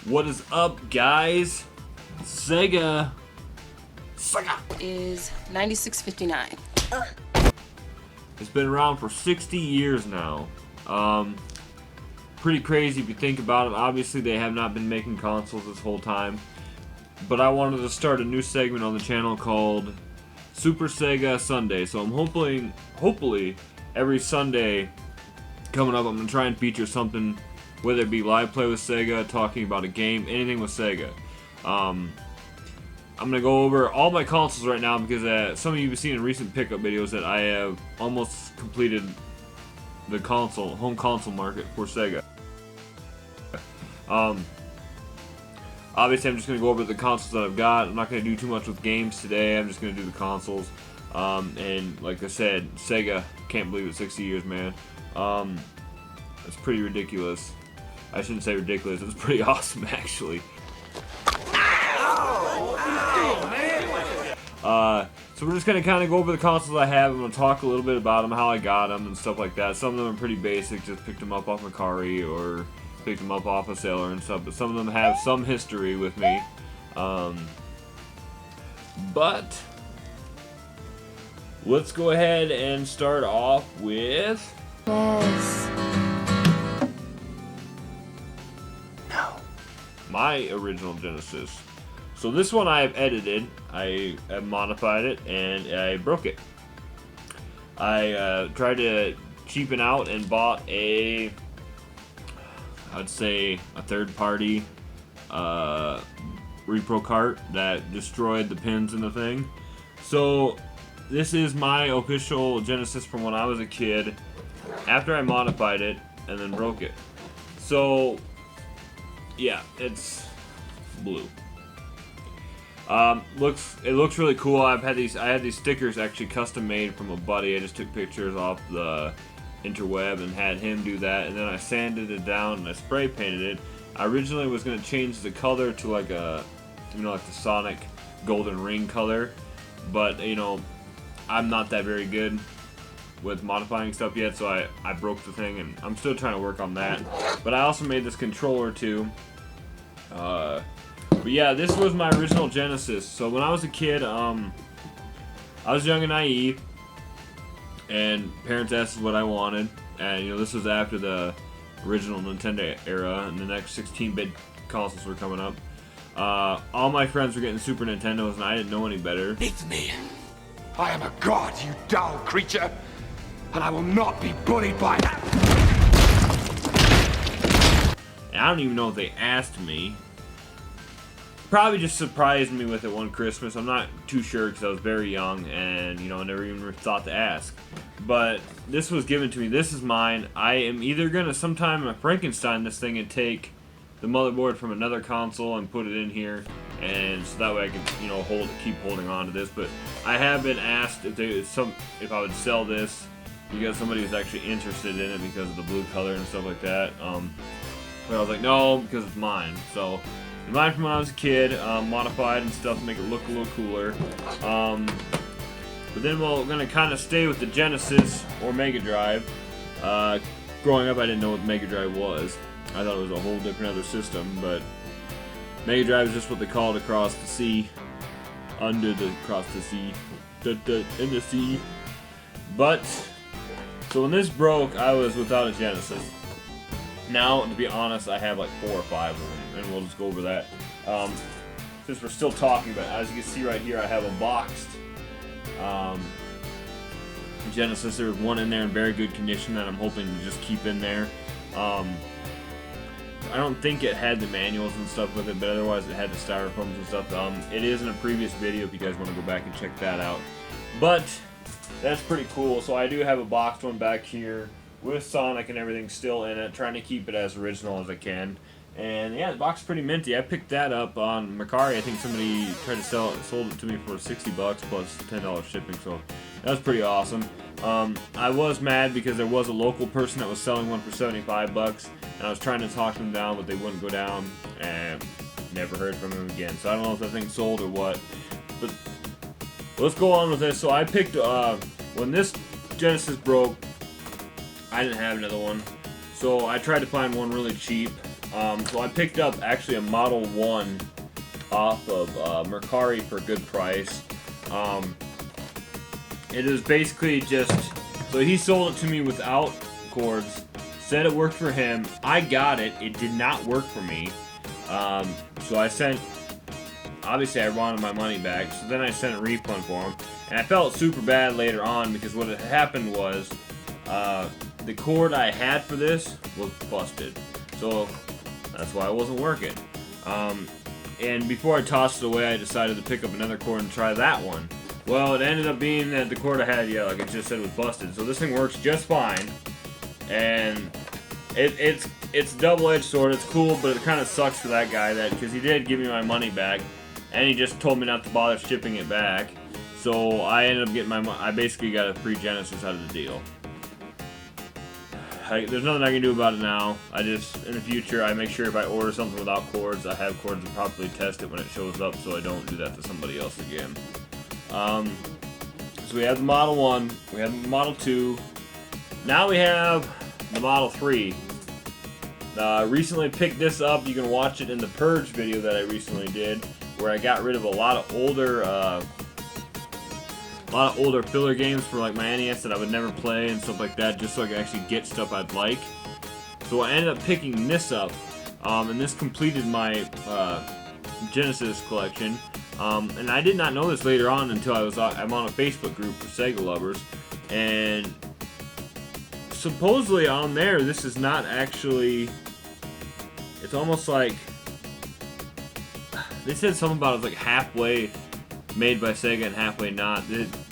What is up, guys? Sega is 9659. It's been around for 60 years now. Pretty crazy if you think about it. Obviously, they have not been making consoles this whole time. But I wanted to start a new segment on the channel called Super Sega Sunday. So I'm hopefully every Sunday coming up, I'm going to try and feature something, whether it be live play with Sega, talking about a game, anything with Sega. I'm going to go over all my consoles right now because some of you have seen in recent pickup videos that I have almost completed the home console market for Sega. Obviously, I'm just going to go over the consoles that I've got. I'm not going to do too much with games today. I'm just going to do the consoles. And like I said, Sega, can't believe it's 60 years, man. It's pretty ridiculous. I shouldn't say ridiculous. It's pretty awesome, actually. So we're just going to kind of go over the consoles I have. I'm going to talk a little bit about them, how I got them, and stuff like that. Some of them are pretty basic. Just picked them up off Mercari or picked them up off a Sailor and stuff. But some of them have some history with me. But let's go ahead and start off with... Yes. No. My original Genesis. So this one I have edited, I have modified it, and I broke it. I tried to cheapen out and bought I'd say a third-party repro cart that destroyed the pins in the thing. So this is my official Genesis from when I was a kid, after I modified it and then broke it. So yeah, it's blue. It looks really cool. I had these stickers actually custom made from a buddy. I just took pictures off the interweb and had him do that, and then I sanded it down and I spray painted it. I originally was gonna change the color to like a, like the Sonic golden ring color, but I'm not that very good with modifying stuff yet, so I broke the thing and I'm still trying to work on that. But I also made this controller too. But yeah, this was my original Genesis. So when I was a kid, I was young and naive, and parents asked what I wanted, and this was after the original Nintendo era, and the next 16-bit consoles were coming up. All my friends were getting Super Nintendos, and I didn't know any better. It's me. I am a god, you dull creature, and I will not be bullied by that. And I don't even know if they asked me. Probably just surprised me with it one Christmas. I'm not too sure because I was very young and, I never even thought to ask. But this was given to me. This is mine. I am either going to sometime Frankenstein this thing and take the motherboard from another console and put it in here, and so that way I can, keep holding on to this. But I have been asked if I would sell this because somebody was actually interested in it because of the blue color and stuff like that. But I was like, no, because it's mine. So mine from when I was a kid, modified and stuff to make it look a little cooler. But then we're going to kind of stay with the Genesis or Mega Drive. Growing up, I didn't know what Mega Drive was. I thought it was a whole different other system, but Mega Drive is just what they call it across the sea. Across the sea. In the sea. But, so when this broke, I was without a Genesis. Now, to be honest, I have like 4 or 5 of them, and we'll just go over that. Since we're still talking about it, as you can see right here, I have a boxed Genesis. There's one in there in very good condition that I'm hoping to just keep in there. I don't think it had the manuals and stuff with it, but otherwise it had the styrofoams and stuff. It is in a previous video if you guys want to go back and check that out. But that's pretty cool. So I do have a boxed one back here with Sonic and everything still in it, trying to keep it as original as I can. And yeah, the box is pretty minty. I picked that up on Mercari. I think somebody tried to sold it to me for $60 plus $10 shipping, so that was pretty awesome. I was mad because there was a local person that was selling one for $75, and I was trying to talk them down, but they wouldn't go down, and never heard from them again. So I don't know if that thing sold or what, but let's go on with this. So I picked, when this Genesis broke, I didn't have another one, so I tried to find one really cheap So I picked up actually a Model 1 off of Mercari for a good price. It was basically just, so he sold it to me without cords, said it worked for him. I got it. It did not work for me. So I sent, obviously I wanted my money back, so then I sent a refund for him. And I felt super bad later on because what had happened was the cord I had for this was busted. So that's why it wasn't working. And before I tossed it away, I decided to pick up another cord and try that one. Well, it ended up being that the cord I had, yeah, like I just said, was busted. So this thing works just fine. And it's double-edged sword. It's cool, but it kind of sucks for that guy because he did give me my money back, and he just told me not to bother shipping it back. So I ended up getting I basically got a free Genesis out of the deal. There's nothing I can do about it now. I just, in the future, I make sure if I order something without cords, I have cords to properly test it when it shows up, so I don't do that to somebody else again. So we have the Model 1, we have the Model 2, now we have the Model 3. Recently picked this up. You can watch it in the Purge video that I recently did, where I got rid of a lot of older filler games for like my NES that I would never play and stuff like that, just so I could actually get stuff I'd like. So I ended up picking this up, and this completed my Genesis collection. And I did not know this later on until I'm on a Facebook group for Sega lovers, and supposedly on there, this is not actually. It's almost like they said something about it's like halfway made by Sega and halfway not.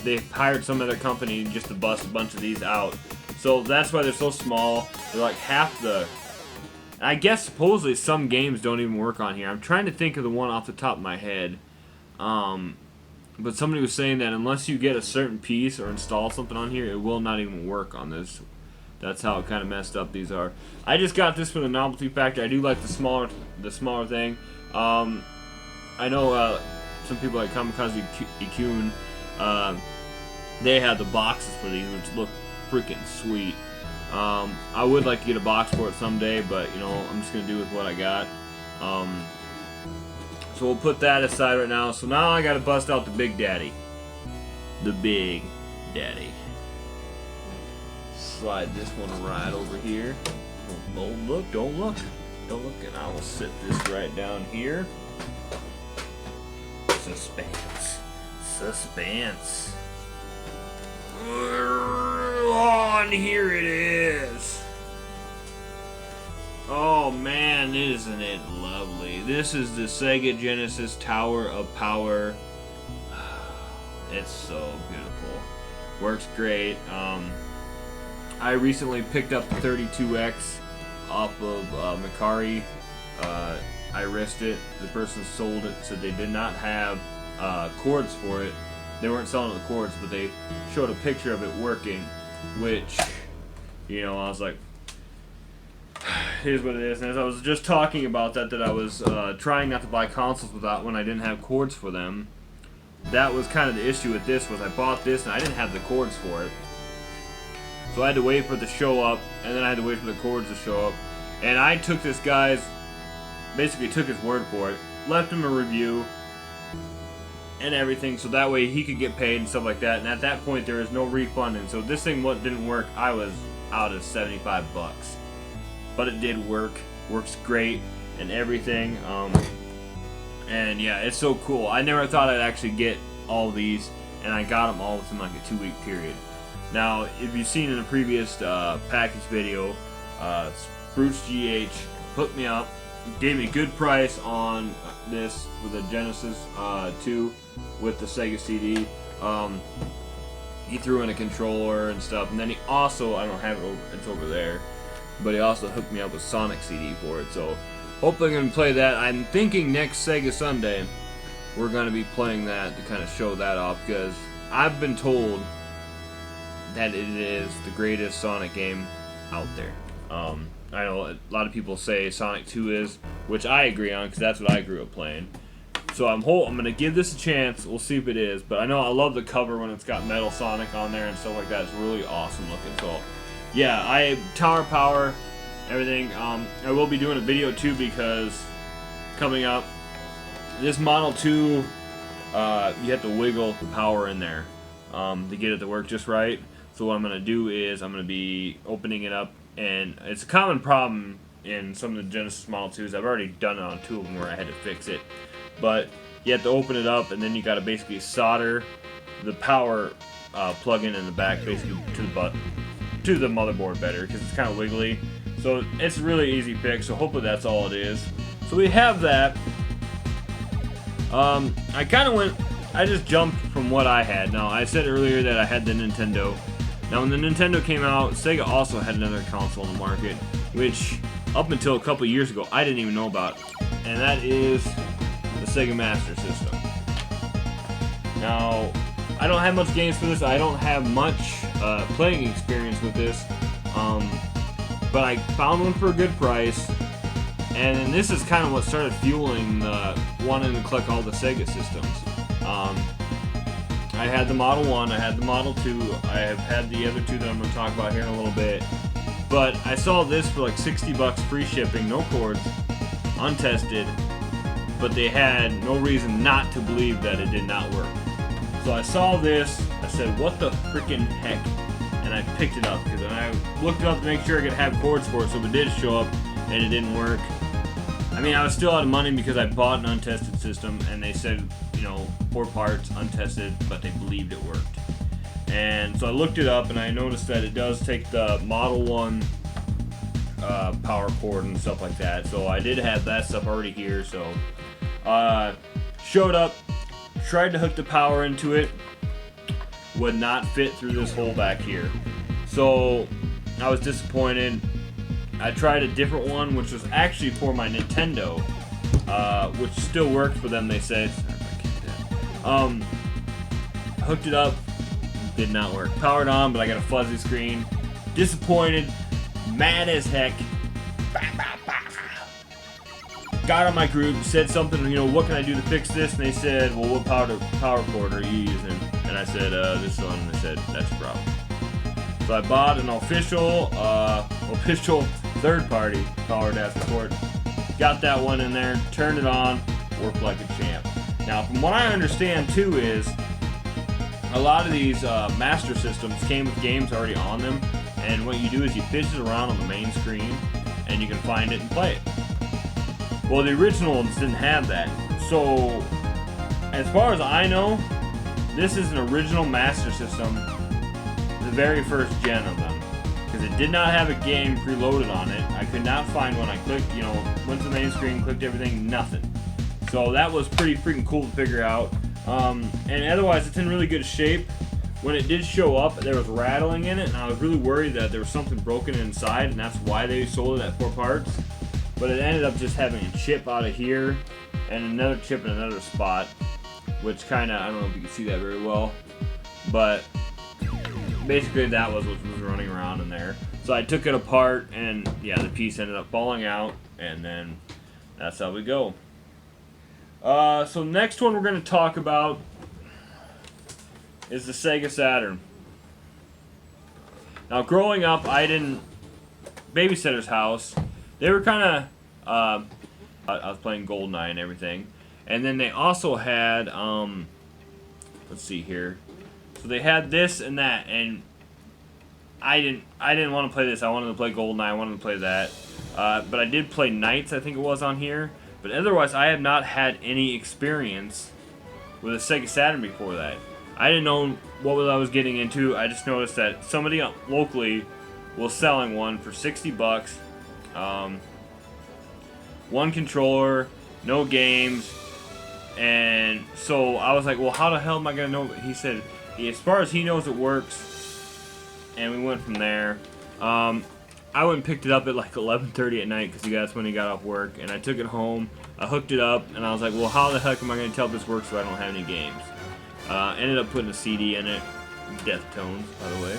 They hired some other company just to bust a bunch of these out. So that's why they're so small. They're like half the... I guess supposedly some games don't even work on here. I'm trying to think of the one off the top of my head. But somebody was saying that unless you get a certain piece or install something on here, it will not even work on this. That's how kind of messed up these are. I just got this for the novelty factor. I do like the smaller thing. I know some people like Kamikaze Ikun, they have the boxes for these, which look freaking sweet. I would like to get a box for it someday, but you know, I'm just gonna do with what I got. So we'll put that aside right now. So now I gotta bust out the Big Daddy. The Big Daddy. Slide this one right over here. Don't look, don't look. Don't look, and I will sit this right down here. Suspense. Suspense. Oh, and here it is. Oh man, isn't it lovely? This is the Sega Genesis Tower of Power. It's so beautiful. Works great. I recently picked up the 32X off of Mercari. I risked it. The person sold it, said they did not have cords for it. They weren't selling the cords, but they showed a picture of it working, which, you know, I was like, here's what it is. And as I was just talking about that I was trying not to buy consoles without when I didn't have cords for them. That was kind of the issue with this, was I bought this and I didn't have the cords for it. So I had to wait for it to show up, and then I had to wait for the cords to show up. And I took this guy's, basically took his word for it, left him a review and everything, so that way he could get paid and stuff like that. And at that point, there is no refund, and so this thing didn't work. I was out of 75 bucks, but it did work. Works great and everything. And yeah, it's so cool. I never thought I'd actually get all these, and I got them all within like a 2-week period. Now, if you've seen in a previous package video, Spruce GH hooked me up, gave me a good price on this with the Genesis 2 with the Sega CD. He threw in a controller and stuff, and then he also, I don't have it, it's over there, but he also hooked me up with Sonic CD for it. So hopefully I'm going to play that. I'm thinking next Sega Sunday we're going to be playing that to kind of show that off, because I've been told that it is the greatest Sonic game out there. I know a lot of people say Sonic 2 is, which I agree on because that's what I grew up playing. So I'm going to give this a chance. We'll see if it is. But I know I love the cover when it's got Metal Sonic on there and stuff like that. It's really awesome looking. So yeah, Tower Power, everything. I will be doing a video too, because coming up, this Model 2, you have to wiggle the power in there to get it to work just right. So what I'm going to do is I'm going to be opening it up, and it's a common problem in some of the Genesis Model 2s. I've already done it on 2 of them where I had to fix it. But you have to open it up, and then you got to basically solder the power plug-in in the back basically to the motherboard better, because it's kind of wiggly. So it's a really easy fix, so hopefully that's all it is. So we have that. I just jumped from what I had. Now, I said earlier that I had the Nintendo. Now, when the Nintendo came out, Sega also had another console on the market, which up until a couple years ago I didn't even know about, and that is the Sega Master System. Now, I don't have much games for this. I don't have much playing experience with this, but I found one for a good price, and this is kind of what started fueling the wanting to collect all the Sega systems. I had the Model 1, I had the Model 2, I have had the other 2 that I'm going to talk about here in a little bit, but I saw this for like $60 free shipping, no cords, untested, but they had no reason not to believe that it did not work. So I saw this, I said, what the freaking heck, and I picked it up, because I looked it up to make sure I could have cords for it, so if it did show up and it didn't work, I mean, I was still out of money because I bought an untested system, and they said, you know, 4 parts, untested, but they believed it worked. And so I looked it up, and I noticed that it does take the Model 1 power cord and stuff like that. So I did have that stuff already here, so showed up, tried to hook the power into it, would not fit through this hole back here. So I was disappointed. I tried a different one, which was actually for my Nintendo, which still worked for them, they said. Hooked it up, did not work. Powered on, but I got a fuzzy screen. Disappointed, mad as heck. Got on my group, said something, you know, what can I do to fix this? And they said, well, what power cord are you using? And I said, this one. And they said, that's your problem. So I bought an official third-party power adapter cord. Got that one in there, turned it on, worked like a champ. Now, from what I understand too is a lot of these master systems came with games already on them, and what you do is you fish it around on the main screen, and you can find it and play it. Well, the original ones didn't have that. So, as far as I know, this is an original master system, the very first gen of them, because it did not have a game preloaded on it. I could not find one. I clicked, you know, went to the main screen, clicked everything, nothing. So that was pretty freaking cool to figure out. And otherwise, it's in really good shape. When it did show up, there was rattling in it, and I was really worried that there was something broken inside, and that's why they sold it at 4 parts. But it ended up just having a chip out of here, and another chip in another spot, which kind of, I don't know if you can see that very well, but basically that was what was running around in there. So I took it apart, and yeah, the piece ended up falling out, and then that's how we go. So next one we're going to talk about is the Sega Saturn. Now, growing up, babysitter's house, they were kind of, I was playing GoldenEye and everything, and then they also had, let's see here, so they had this and that, and I didn't want to play this. I wanted to play GoldenEye, I wanted to play that, but I did play Knights, I think it was on here, but otherwise I have not had any experience with a Sega Saturn before that. I didn't know what I was getting into. I just noticed that somebody locally was selling one for $60. One controller, no games, and so I was like, well, how the hell am I gonna know? He said, as far as he knows, it works, and we went from there. I went and picked it up at like 11:30 at night because that's when he got off work, and I took it home. I hooked it up, and I was like, well, how the heck am I gonna tell if this works if I don't have any games? Ended up putting a CD in it, Deftones, by the way.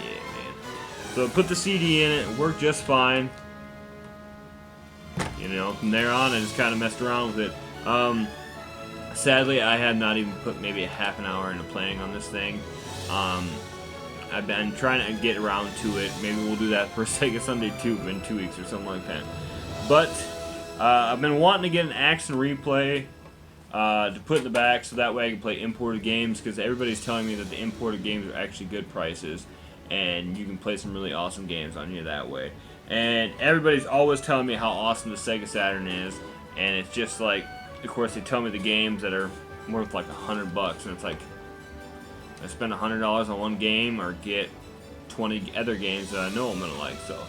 Yeah, man. So I put the CD in it, it worked just fine. You know, from there on, I just kind of messed around with it. Sadly, I had not even put maybe a half an hour into playing on this thing. I've been trying to get around to it. Maybe we'll do that for Sega Sunday 2 in 2 weeks or something like that. But I've been wanting to get an action replay to put in the back so that way I can play imported games, because everybody's telling me that the imported games are actually good prices and you can play some really awesome games on here that way. And everybody's always telling me how awesome the Sega Saturn is, and it's just like, of course they tell me the games that are worth like $100, and it's like, I spend $100 on one game or get 20 other games that I know I'm gonna like. So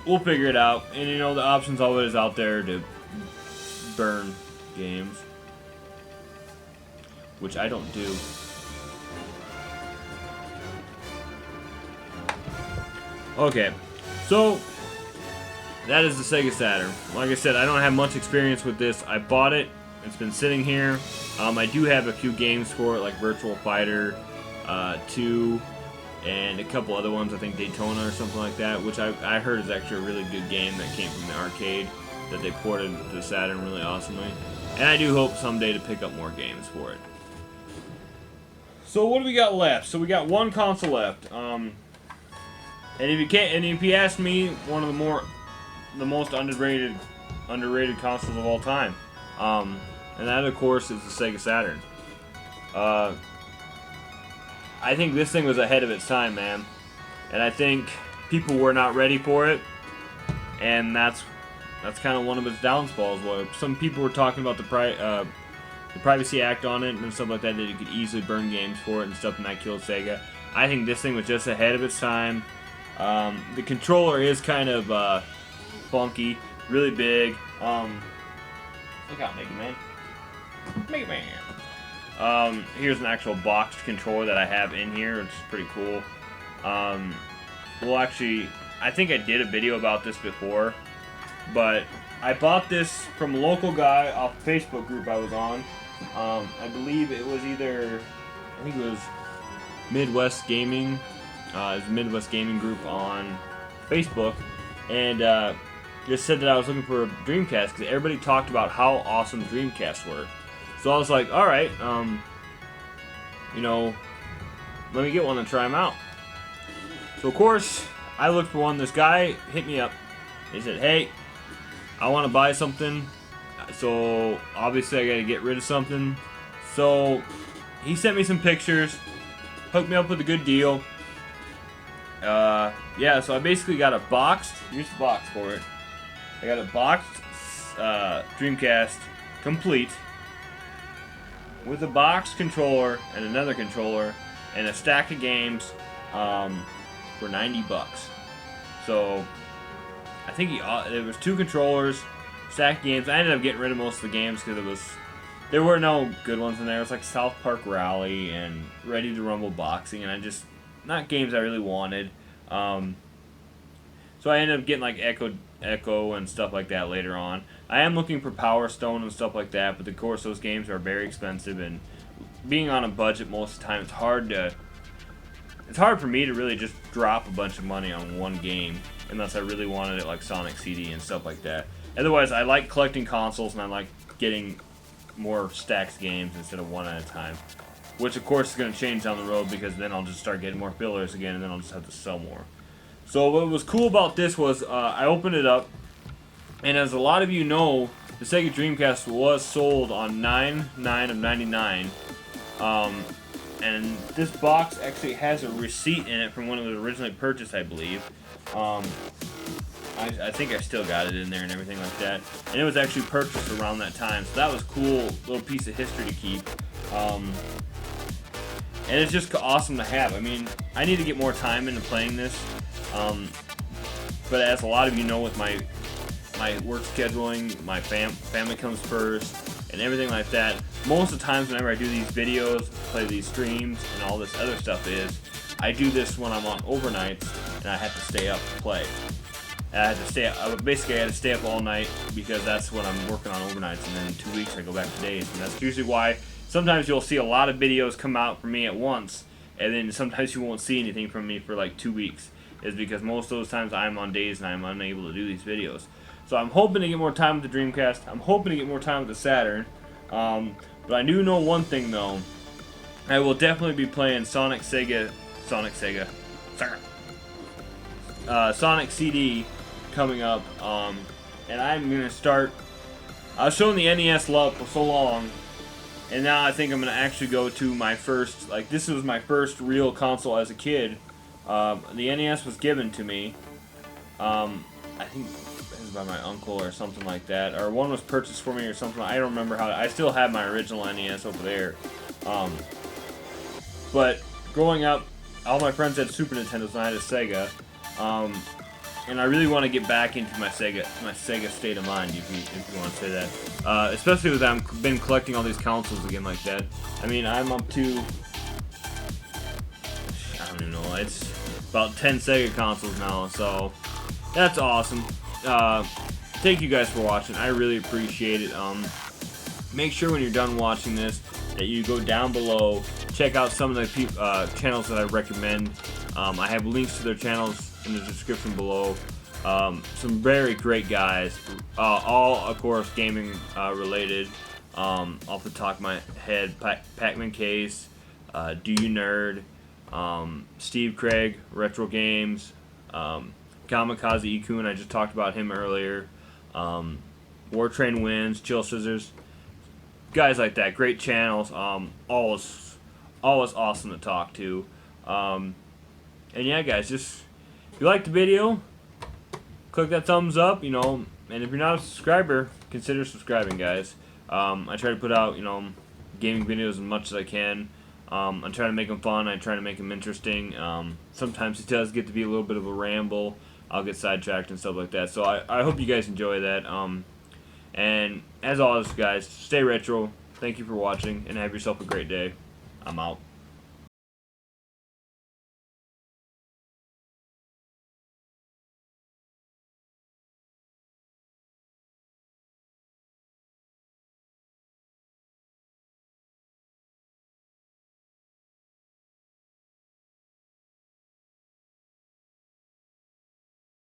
we'll figure it out, and you know, the option's always out there to burn games, which I don't do. Okay, so that is the Sega Saturn. Like I said, I don't have much experience with this. I bought it. It's been sitting here. I do have a few games for it, like Virtual Fighter 2 and a couple other ones. I think Daytona or something like that, which I heard is actually a really good game that came from the arcade that they ported to the Saturn really awesomely. And I do hope someday to pick up more games for it. So what do we got left? So we got one console left. And if you ask me, one of the most underrated consoles of all time. And that, of course, is the Sega Saturn. I think this thing was ahead of its time, man. And I think people were not ready for it. And that's kind of one of its downfalls. Where some people were talking about the Privacy Act on it and stuff like that you could easily burn games for it and stuff, and that killed Sega. I think this thing was just ahead of its time. The controller is kind of funky, really big. Look out, Mega Man. Mega Man. Here's an actual boxed controller that I have in here, which is pretty cool. Well, actually, I think I did a video about this before, but I bought this from a local guy off a Facebook group I was on. I believe it was I think it was Midwest Gaming. It was a Midwest Gaming group on Facebook, and just said that I was looking for a Dreamcast because everybody talked about how awesome Dreamcasts were. So I was like, all right, you know, let me get one and try them out. So of course, I looked for one. This guy hit me up. He said, hey, I want to buy something, so obviously I got to get rid of something. So he sent me some pictures, hooked me up with a good deal. Yeah, so I basically got a boxed, here's the box for it. I got a boxed Dreamcast complete with a boxed controller and another controller and a stack of games for $90. So I think it was 2 controllers, stack of games. I ended up getting rid of most of the games because there were no good ones in there. It was like South Park Rally and Ready to Rumble Boxing, and not games I really wanted. So I ended up getting like Echo and stuff like that later on. I am looking for Power Stone and stuff like that, but of course those games are very expensive, and being on a budget most of the time, it's hard for me to really just drop a bunch of money on one game unless I really wanted it, like Sonic CD and stuff like that. Otherwise, I like collecting consoles and I like getting more stacks games instead of one at a time, which of course is going to change down the road because then I'll just start getting more fillers again and then I'll just have to sell more. So what was cool about this was I opened it up, and as a lot of you know, the Sega Dreamcast was sold on 9/9/99, and this box actually has a receipt in it from when it was originally purchased, I believe. I think I still got it in there and everything like that, and it was actually purchased around that time, so that was a cool little piece of history to keep. And it's just awesome to have. I mean, I need to get more time into playing this. But as a lot of you know, with my work scheduling, my family comes first, and everything like that, most of the times whenever I do these videos, play these streams, and all this other stuff I do this when I'm on overnights, and I have to stay up to play. And I had to stay up, basically I had to stay up all night because that's when I'm working on overnights, and then in 2 weeks I go back to days, and that's usually why sometimes you'll see a lot of videos come out from me at once, and then sometimes you won't see anything from me for like 2 weeks. Is because most of those times I'm on days and I'm unable to do these videos. So I'm hoping to get more time with the Dreamcast. I'm hoping to get more time with the Saturn. But I do know one thing though. I will definitely be playing Sonic Sega Sonic Sega. Sonic CD coming up, and I'm gonna start. I was showing the NES love for so long, and now I think I'm gonna actually go to my first. Like, this was my first real console as a kid. The NES was given to me. I think it was by my uncle or something like that, or one was purchased for me or something. I don't remember how. I still have my original NES over there. But growing up, all my friends had Super Nintendos and I had a Sega. And I really want to get back into my Sega state of mind, if you want to say that. Especially with I've been collecting all these consoles again like that. I mean, I'm up to, I don't even know, it's about 10 Sega consoles now, so that's awesome. Thank you guys for watching. I really appreciate it. Make sure when you're done watching this that you go down below, check out some of the channels that I recommend. I have links to their channels in the description below. Some very great guys, all of course gaming related. Off the top of my head, Pac-Man Case, Do You Nerd, Steve Craig, Retro Games, Kamikaze Ikun, I just talked about him earlier. War Train Wins, Chill Scissors, guys like that, great channels. Always awesome to talk to. And yeah, guys, just if you liked the video, click that thumbs up, you know, and if you're not a subscriber, consider subscribing, guys. I try to put out, you know, gaming videos as much as I can. I try to make them fun. I try to make them interesting. Sometimes it does get to be a little bit of a ramble. I'll get sidetracked and stuff like that. So I hope you guys enjoy that. And as always, guys, stay retro. Thank you for watching, and have yourself a great day. I'm out.